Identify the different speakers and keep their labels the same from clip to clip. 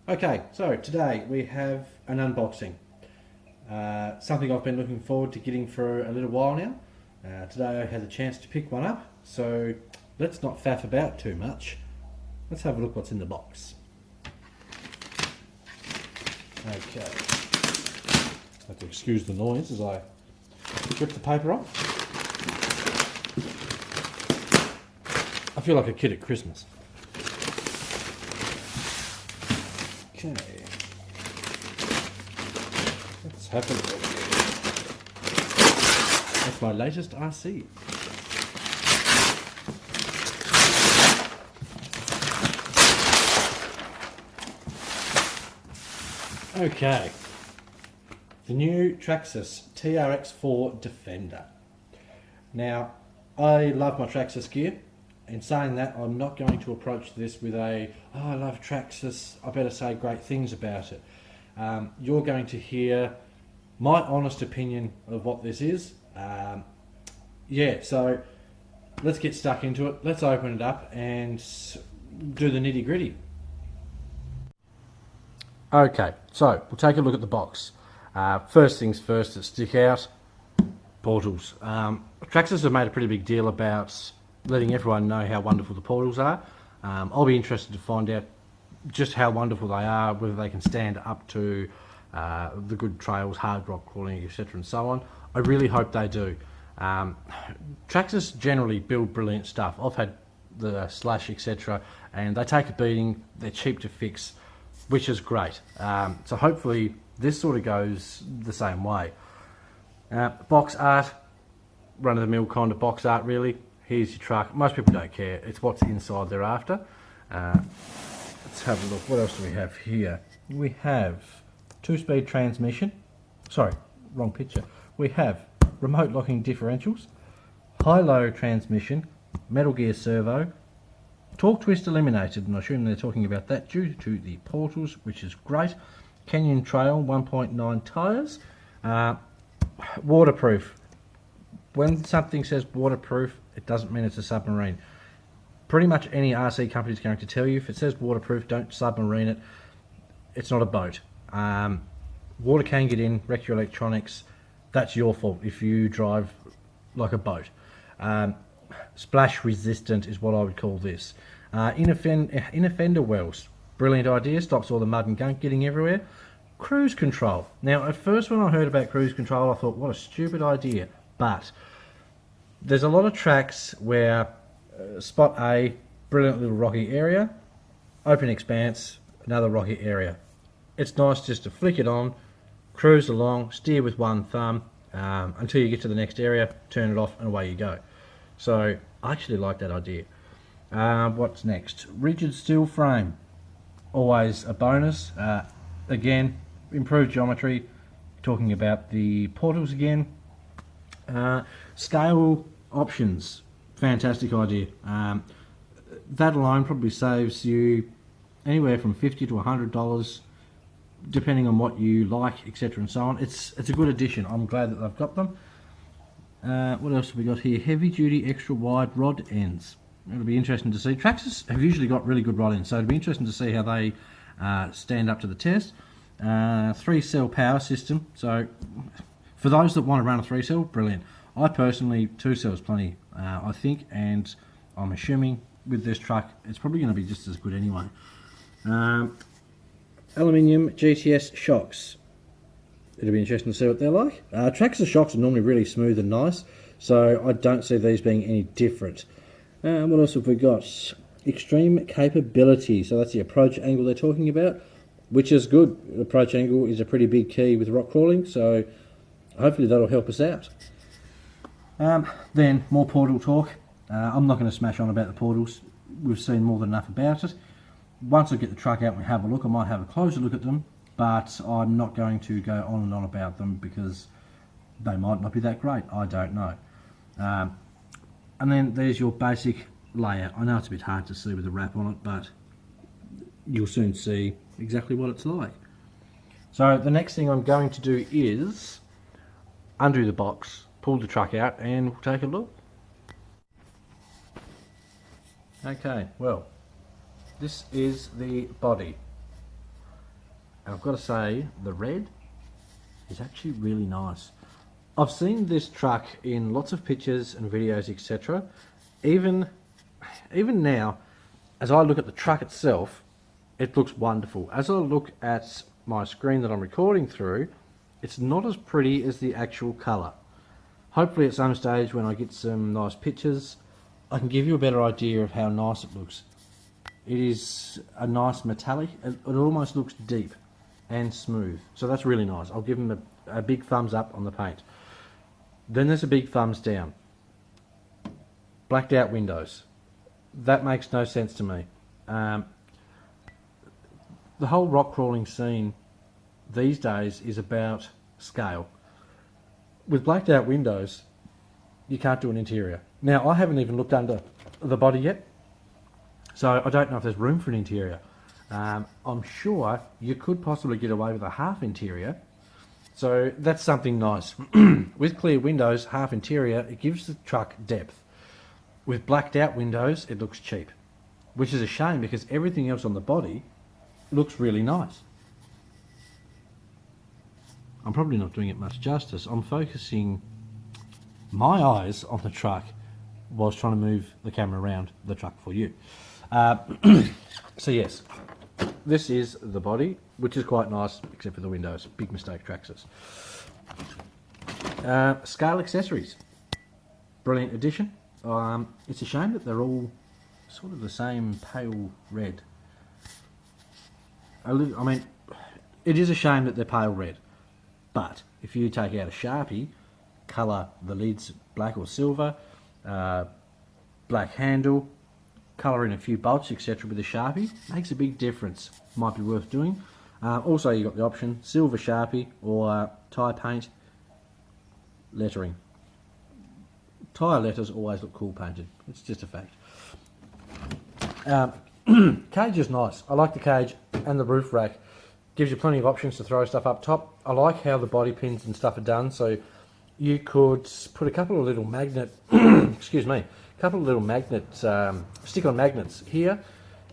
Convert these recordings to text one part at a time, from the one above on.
Speaker 1: Okay, so today we have an unboxing. Something I've been looking forward to getting for a little while now. Today I had a chance to pick one up, so let's not faff about too much. Let's have a look what's in the box. Okay, have to excuse the noise as I rip the paper off. I feel like a kid at Christmas. Okay, let's have a look. That's my latest RC. Okay, the new Traxxas TRX-4 Defender. Now, I love my Traxxas gear. In saying that, I'm not going to approach this with I love Traxxas, I better say great things about it. You're going to hear my honest opinion of what this is. Yeah, so let's get stuck into it. Let's open it up and do the nitty gritty. Okay, so we'll take a look at the box. First things first that stick out, portals. Traxxas have made a pretty big deal about letting everyone know how wonderful the portals are. I'll be interested to find out just how wonderful they are, whether they can stand up to the good trails, hard rock crawling, etc. and so on. I really hope they do. Traxxas generally build brilliant stuff. I've had the Slash, etc. and they take a beating, they're cheap to fix, which is great. So hopefully this sort of goes the same way. Box art, run-of-the-mill kind of box art really. Here's your truck. Most people don't care. It's what's inside they're after. Let's have a look. What else do we have here? We have 2-speed transmission. Sorry, wrong picture. We have remote locking differentials, high-low transmission, metal gear servo, torque twist eliminated, and I assume they're talking about that due to the portals, which is great. Canyon Trail 1.9 tyres. Waterproof. When something says waterproof, it doesn't mean it's a submarine. Pretty much any RC company is going to tell you if it says waterproof, don't submarine it. It's not a boat. Water can get in, wreck your electronics. That's your fault if you drive like a boat. Splash resistant is what I would call this. Inner fender wells. Brilliant idea, stops all the mud and gunk getting everywhere. Cruise control. Now at first when I heard about cruise control I thought what a stupid idea, but there's a lot of tracks where spot A, brilliant little rocky area, open expanse, another rocky area. It's nice just to flick it on, cruise along, steer with one thumb until you get to the next area, turn it off and away you go. So I actually like that idea. What's next? Rigid steel frame, always a bonus. Again, improved geometry, talking about the portals again. Scale options, fantastic idea. That alone probably saves you anywhere from $50 to $100 depending on what you like, etc. and so on. It's a good addition. I'm glad that they've got them. What else have we got here? Heavy duty extra wide rod ends. It'll be interesting to see. Traxxas have usually got really good rod ends, so it'll be interesting to see how they stand up to the test. 3-cell power system, so for those that want to run a 3-cell, brilliant. I personally, 2 cells plenty, I think, and I'm assuming with this truck it's probably going to be just as good anyway. Aluminium GTS shocks. It'll be interesting to see what they're like. Traxxas shocks are normally really smooth and nice, so I don't see these being any different. What else have we got? Extreme capability, so that's the approach angle they're talking about, which is good. The approach angle is a pretty big key with rock crawling, so hopefully that'll help us out. Then more portal talk. I'm not going to smash on about the portals. We've seen more than enough about it. Once I get the truck out and have a look, I might have a closer look at them, but I'm not going to go on and on about them because they might not be that great. I don't know. And then there's your basic layer. I know it's a bit hard to see with the wrap on it, but you'll soon see exactly what it's like. So the next thing I'm going to do is undo the box, pull the truck out, and we'll take a look. Okay, well, this is the body. And I've got to say, the red is actually really nice. I've seen this truck in lots of pictures and videos, etc. Even now, as I look at the truck itself, it looks wonderful. As I look at my screen that I'm recording through, it's not as pretty as the actual colour. Hopefully at some stage when I get some nice pictures, I can give you a better idea of how nice it looks. It is a nice metallic, it almost looks deep and smooth. So that's really nice. I'll give them a big thumbs up on the paint. Then there's a big thumbs down. Blacked out windows. That makes no sense to me. The whole rock crawling scene these days is about scale. With blacked out windows, you can't do an interior. Now, I haven't even looked under the body yet, so I don't know if there's room for an interior. I'm sure you could possibly get away with a half interior. So that's something nice. With clear windows, half interior, it gives the truck depth. With blacked out windows, it looks cheap, which is a shame because everything else on the body looks really nice. I'm probably not doing it much justice. I'm focusing my eyes on the truck whilst trying to move the camera around the truck for you. So yes, this is the body, which is quite nice, except for the windows. Big mistake, Traxxas. Scale accessories. Brilliant addition. It's a shame that they're all sort of the same pale red. I mean, it is a shame that they're pale red, but if you take out a Sharpie, colour the lids black or silver, black handle, colour in a few bolts, etc. with a Sharpie, makes a big difference. Might be worth doing. Also, you've got the option silver Sharpie or tyre paint lettering. Tyre letters always look cool painted. It's just a fact. Cage is nice. I like the cage and the roof rack. Gives you plenty of options to throw stuff up top. I like how the body pins and stuff are done. So you could put a couple of little magnet, excuse me, a couple of little magnet, stick-on magnets here.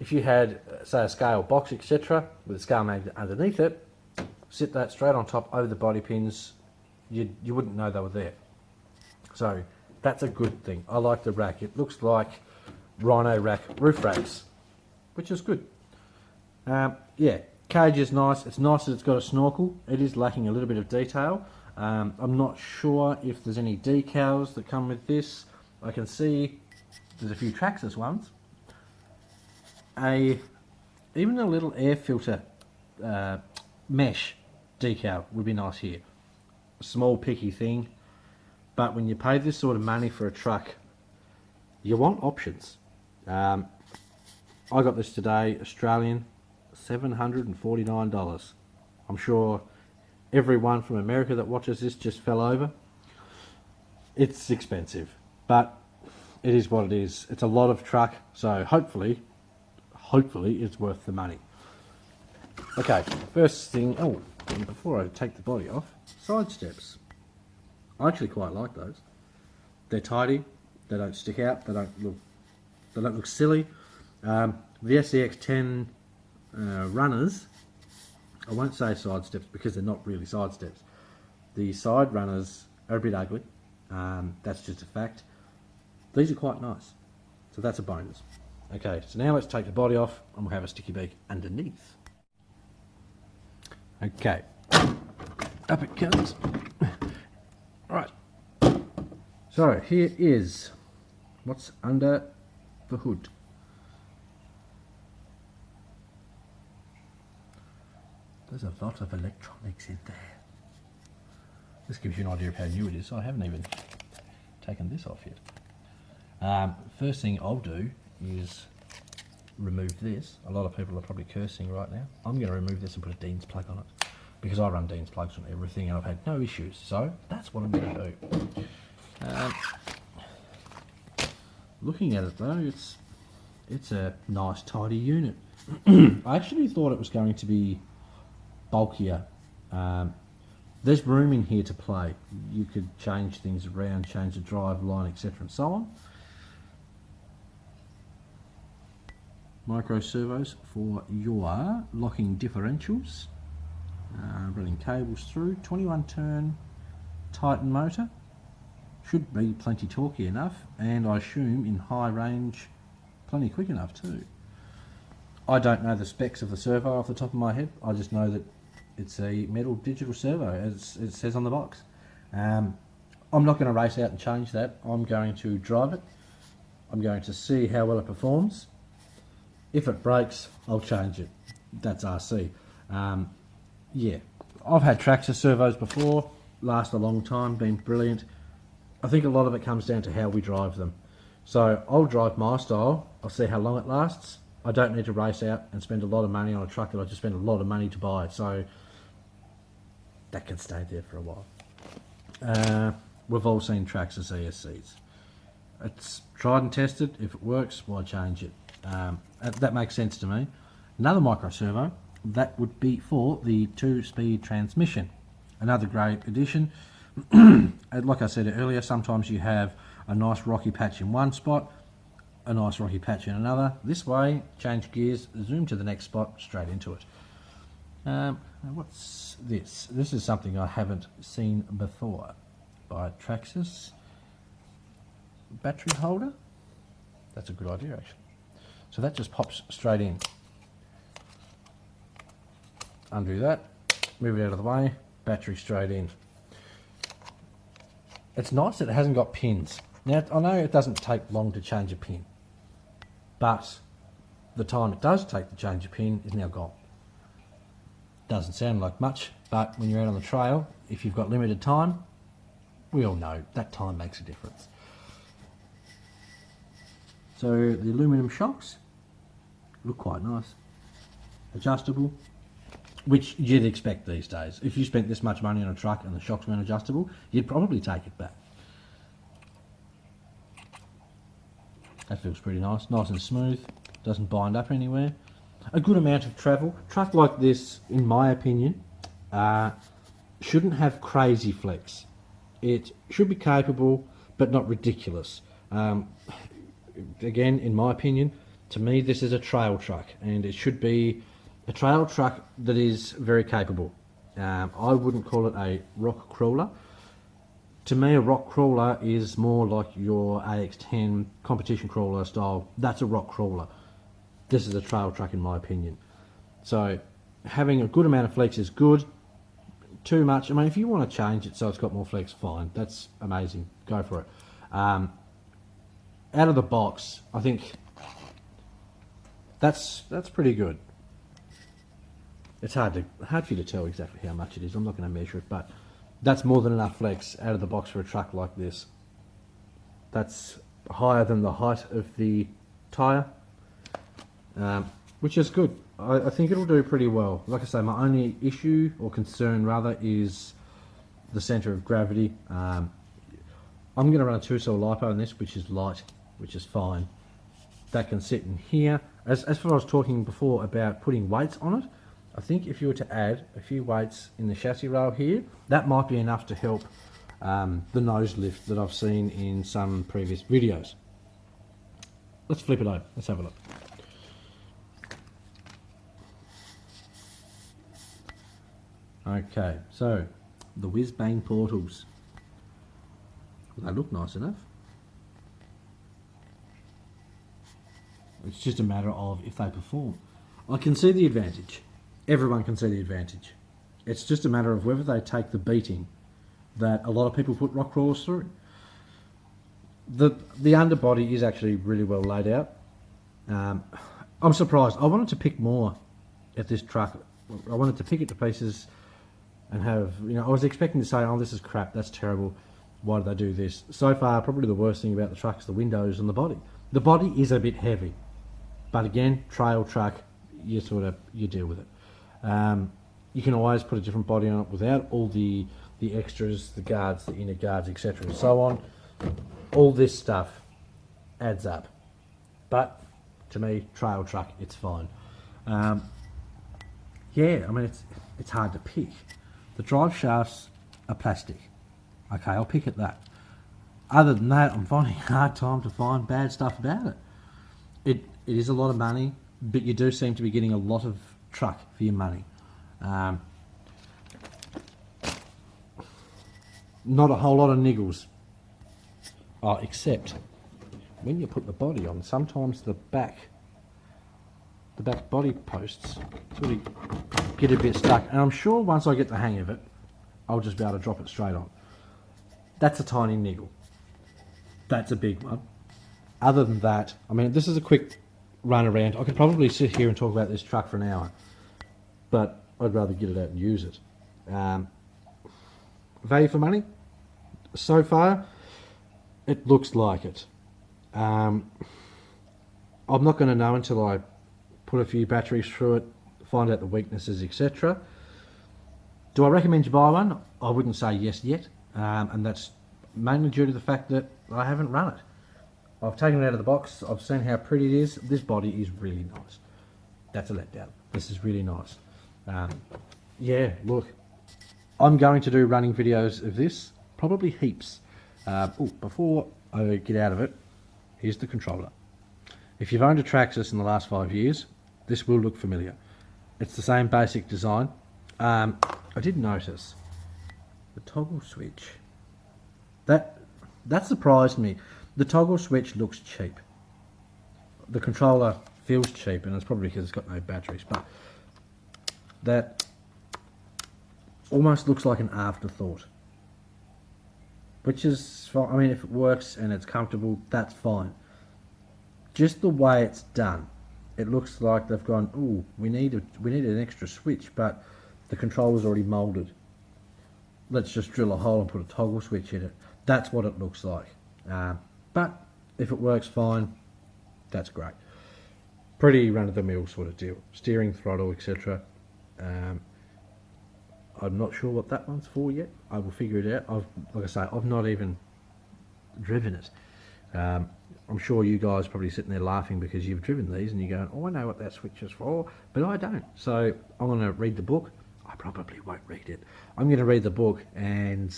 Speaker 1: If you had, say, a scale box, etc., with a scale magnet underneath it, sit that straight on top over the body pins. You wouldn't know they were there. So that's a good thing. I like the rack. It looks like Rhino rack roof racks, which is good. Yeah, cage is nice. It's nice that it's got a snorkel. It is lacking a little bit of detail. I'm not sure if there's any decals that come with this. I can see there's a few Traxxas ones. Even a little air filter mesh decal would be nice here. A small picky thing, but when you pay this sort of money for a truck, you want options. I got this today, Australian, $749. I'm sure everyone from America that watches this just fell over. It's expensive, but it is what it is. It's a lot of truck, so hopefully it's worth the money. Okay, first thing, and before I take the body off, side steps. I actually quite like those. They're tidy, they don't stick out, they don't look silly. The SCX10 runners, I won't say side steps because they're not really side steps. The side runners are a bit ugly. That's just a fact. These are quite nice, so that's a bonus. Okay, so now let's take the body off and we'll have a sticky beak underneath. Okay, up it comes. Right, so here is what's under the hood. There's a lot of electronics in there. This gives you an idea of how new it is. I haven't even taken this off yet. First thing I'll do is remove this. A lot of people are probably cursing right now. I'm going to remove this and put a Dean's plug on it because I run Dean's plugs on everything and I've had no issues. So that's what I'm going to do. Looking at it though, it's a nice tidy unit. I actually thought it was going to be bulkier. There's room in here to play. You could change things around, change the drive line, etc. and so on. Micro servos for your locking differentials. Running cables through, 21 turn Titan motor, should be plenty torquey enough, and I assume in high range plenty quick enough too. I don't know the specs of the servo off the top of my head. I just know that it's a metal digital servo, as it says on the box. I'm not going to race out and change that. I'm going to drive it. I'm going to see how well it performs. If it breaks, I'll change it. That's RC. Yeah, I've had Traxxas servos before, last a long time, been brilliant. I think a lot of it comes down to how we drive them. So I'll drive my style, I'll see how long it lasts. I don't need to race out and spend a lot of money on a truck that I just spent a lot of money to buy, so that can stay there for a while. We've all seen Traxxas ESCs. It's tried and tested. If it works, why change it? That makes sense to me. Another micro servo, that would be for the 2-speed transmission. Another great addition. Like I said earlier, sometimes you have a nice rocky patch in one spot, a nice rocky patch in another. This way, change gears, zoom to the next spot, straight into it. What's this? This is something I haven't seen before by Traxxas. Battery holder. That's a good idea actually. So that just pops straight in. Undo that, move it out of the way, battery straight in. It's nice that it hasn't got pins. Now I know it doesn't take long to change a pin, but the time it does take to change a pin is now gone. Doesn't sound like much, but when you're out on the trail, if you've got limited time, we all know that time makes a difference. So the aluminum shocks look quite nice. Adjustable, which you'd expect these days. If you spent this much money on a truck and the shocks weren't adjustable, you'd probably take it back. That feels pretty nice. Nice and smooth, doesn't bind up anywhere. A good amount of travel. A truck like this, in my opinion, shouldn't have crazy flex. It should be capable, but not ridiculous. Again, in my opinion, to me this is a trail truck, and it should be a trail truck that is very capable. I wouldn't call it a rock crawler. To me, a rock crawler is more like your AX10 competition crawler style. That's a rock crawler. This is a trail truck in my opinion. So having a good amount of flex is good. Too much, I mean, if you want to change it so it's got more flex, fine. That's amazing. Go for it. Out of the box, I think that's pretty good. It's hard for you to tell exactly how much it is. I'm not going to measure it, but that's more than enough flex out of the box for a truck like this. That's higher than the height of the tyre, which is good. I think it'll do pretty well. Like I say, my only issue or concern rather is the centre of gravity. I'm going to run a 2-cell LiPo in this, which is light, which is fine. That can sit in here. As for what I was talking before about putting weights on it, I think if you were to add a few weights in the chassis rail here, that might be enough to help the nose lift that I've seen in some previous videos. Let's flip it over. Let's have a look. Okay, so the whiz-bang portals. They look nice enough. It's just a matter of if they perform. I can see the advantage. Everyone can see the advantage. It's just a matter of whether they take the beating that a lot of people put rock crawlers through. The underbody is actually really well laid out. I'm surprised. I wanted to pick more at this truck. I wanted to pick it to pieces and have, I was expecting to say, oh, this is crap, that's terrible, why did they do this? So far, probably the worst thing about the truck is the windows and the body. The body is a bit heavy, but again, trail truck, you deal with it. You can always put a different body on it without all the extras, the guards, the inner guards, etc. and so on. All this stuff adds up. But to me, trail truck, it's fine. Yeah, I mean, it's hard to pick. The drive shafts are plastic. Okay, I'll pick at that. Other than that, I'm finding a hard time to find bad stuff about it. It is a lot of money, but you do seem to be getting a lot of truck for your money. Not a whole lot of niggles. Oh, except when you put the body on, sometimes the back body posts sort of get a bit stuck. And I'm sure once I get the hang of it, I'll just be able to drop it straight on. That's a tiny niggle. That's a big one. Other than that, I mean, this is a quick run around. I could probably sit here and talk about this truck for an hour, but I'd rather get it out and use it. Value for money? So far, it looks like it. I'm not going to know until I put a few batteries through it, find out the weaknesses, etc. Do I recommend you buy one? I wouldn't say yes yet, and that's mainly due to the fact that I haven't run it. I've taken it out of the box, I've seen how pretty it is. This body is really nice. That's a letdown. This is really nice. Yeah, look, I'm going to do running videos of this, probably heaps. Before I get out of it, here's the controller. If you've owned a Traxxas in the last 5 years, this will look familiar. It's the same basic design. I did notice the toggle switch. That surprised me. The toggle switch looks cheap. The controller feels cheap, and it's probably because it's got no batteries, but that almost looks like an afterthought. Which is fine. I mean, if it works and it's comfortable, that's fine. Just the way it's done, it looks like they've gone, ooh, we need an extra switch, but the controller's already molded. Let's just drill a hole and put a toggle switch in it. That's what it looks like. But if it works fine, that's great. Pretty run-of-the-mill sort of deal. Steering, throttle, etc. I'm not sure what that one's for yet. I will figure it out. Like I say, I've not even driven it. I'm sure you guys are probably sitting there laughing because you've driven these and you're going, oh, I know what that switch is for, but I don't. So I'm going to read the book. I probably won't read it. I'm going to read the book and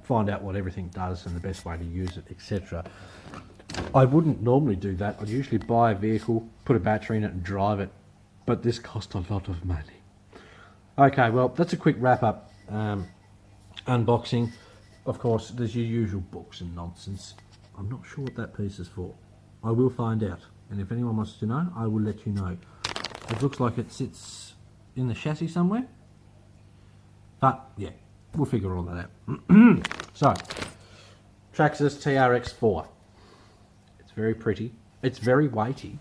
Speaker 1: find out what everything does and the best way to use it, etc. I wouldn't normally do that. I'd usually buy a vehicle, put a battery in it and drive it, but this cost a lot of money. Okay, well, that's a quick wrap up unboxing. Of course, there's your usual books and nonsense. I'm not sure what that piece is for. I will find out, and if anyone wants to know, I will let you know. It looks like it sits in the chassis somewhere, but yeah, we'll figure all that out. So, Traxxas TRX-4. It's very pretty. It's very weighty.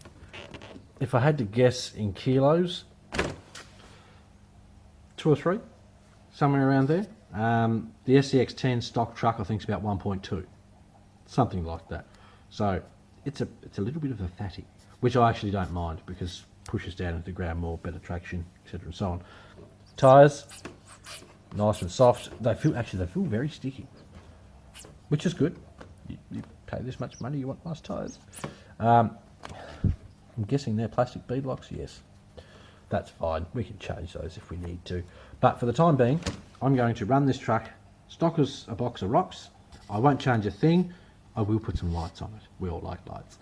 Speaker 1: If I had to guess in kilos, 2 or 3, somewhere around there. The SCX-10 stock truck, I think, is about 1.2, something like that. So it's a little bit of a fatty, which I actually don't mind because pushes down into the ground more, better traction, etc. and so on. Tyres, nice and soft. They feel very sticky, which is good. You pay this much money, you want nice tyres. I'm guessing they're plastic beadlocks. Yes, that's fine. We can change those if we need to. But for the time being, I'm going to run this truck stock as a box of rocks. I won't change a thing. I will put some lights on it. We all like lights.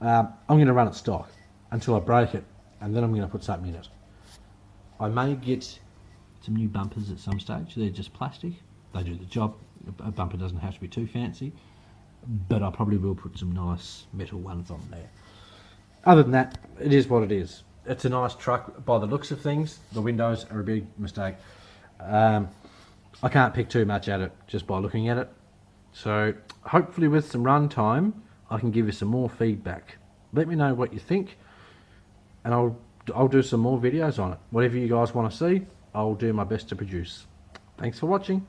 Speaker 1: I'm going to run it stock until I break it, and then I'm going to put something in it. I may get some new bumpers at some stage. They're just plastic. They do the job. A bumper doesn't have to be too fancy, but I probably will put some nice metal ones on there. Other than that, it is what it is. It's a nice truck by the looks of things. The windows are a big mistake. I can't pick too much at it just by looking at it. So hopefully with some run time, I can give you some more feedback. Let me know what you think, and I'll do some more videos on it. Whatever you guys want to see, I'll do my best to produce. Thanks for watching.